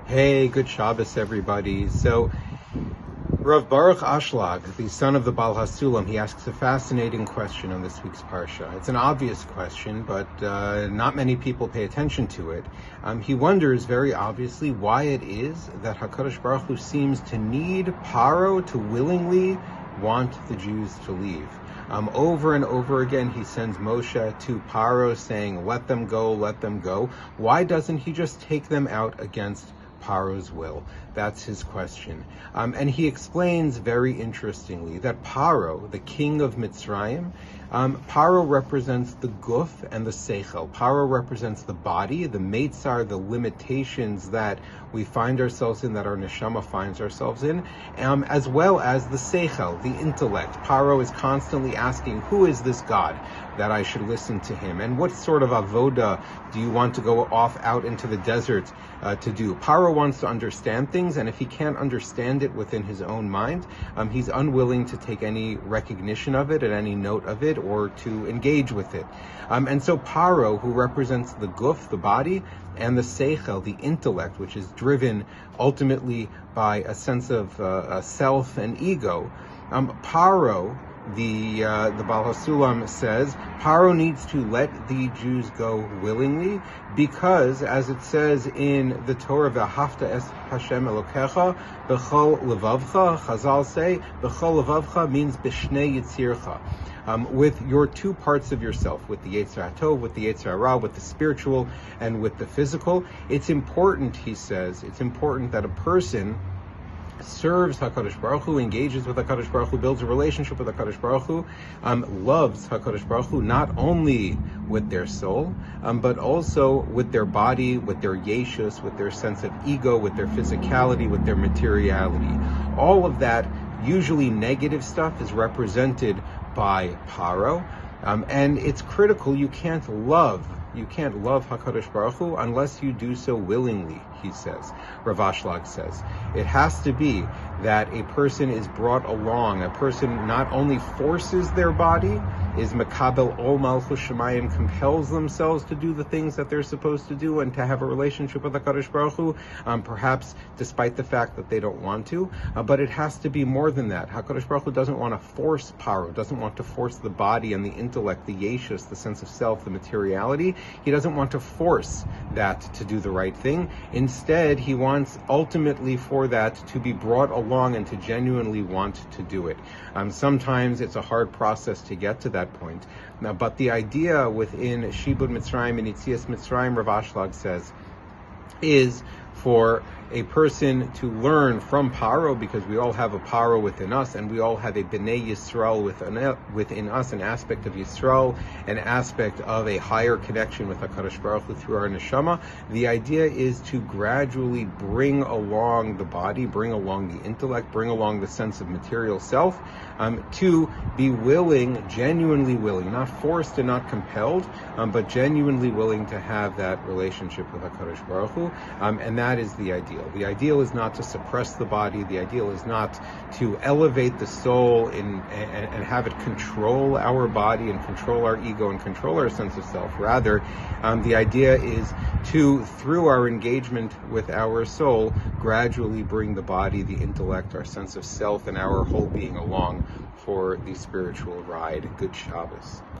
Hey, good Shabbos, everybody. So, Rav Ashlag, the son of the Baal HaSulam, he asks a fascinating question on this week's Parshah. It's an obvious question, but not many people pay attention to it. He wonders very obviously why it is that HaKadosh Baruch Hu seems to need Paro to willingly want the Jews to leave. Over and over again, he sends Moshe to Paro saying, let them go, let them go. Why doesn't he just take them out against Paro's will? That's his question. And he explains very interestingly that Paro, the king of Mitzrayim, Paro represents the guf and the seichel. Paro represents the body, the meitzar, the limitations that we find ourselves in, that our neshama finds ourselves in, as well as the seichel, the intellect. Paro is constantly asking, who is this God that I should listen to him? And what sort of avoda do you want to go off out into the desert to do? Paro wants to understand things, and if he can't understand it within his own mind, he's unwilling to take any recognition of it and any note of it, or to engage with it. And so Paro, who represents the guf, the body, and the seichel, the intellect, which is driven ultimately by a sense of self and ego, Paro, the Baal HaSulam says, Paro needs to let the Jews go willingly because, as it says in the Torah, V'ahavta es Hashem Elokecha b'chol levavcha, Chazal say, b'chol levavcha means b'shnei yitzircha. With your two parts of yourself, with the Yetzer HaTov, with the Yetzer Hara, with the spiritual and with the physical. It's important, he says, it's important that a person serves HaKadosh Baruch Hu, engages with HaKadosh Baruch Hu, builds a relationship with HaKadosh Baruch Hu, loves HaKadosh Baruch Hu, not only with their soul, but also with their body, with their yeshus, with their sense of ego, with their physicality, with their materiality. All of that, usually negative stuff, is represented by Paro, and it's critical. You can't love HaKadosh Baruch Hu unless you do so willingly, he says. Rav Ashlag says. It has to be that a person is brought along, a person not only forces their body, is makabel ol malchus shemayim, compels themselves to do the things that they're supposed to do and to have a relationship with HaKadosh Baruch Hu, perhaps despite the fact that they don't want to, but it has to be more than that. HaKadosh Baruch Hu doesn't want to force Paro, doesn't want to force the body and the intellect, the yeshus, the sense of self, the materiality. He doesn't want to force that to do the right thing. Instead, he wants ultimately for that to be brought along and to genuinely want to do it. Sometimes it's a hard process to get to that point. Now, but the idea within Shibud Mitzrayim and Yitzias Mitzrayim, Rav Ashlag says, is for a person to learn from Paro, because we all have a Paro within us, and we all have a Bnei Yisrael within us, an aspect of Yisrael, an aspect of a higher connection with HaKadosh Baruch Hu through our neshama. The idea is to gradually bring along the body, bring along the intellect, bring along the sense of material self, to be willing, genuinely willing, not forced and not compelled, but genuinely willing to have that relationship with HaKadosh Baruch Hu, and that is the ideal. The ideal is not to suppress the body. The ideal is not to elevate the soul and have it control our body and control our ego and control our sense of self. Rather, the idea is to, through our engagement with our soul, gradually bring the body, the intellect, our sense of self, and our whole being along for the spiritual ride. Good Shabbos.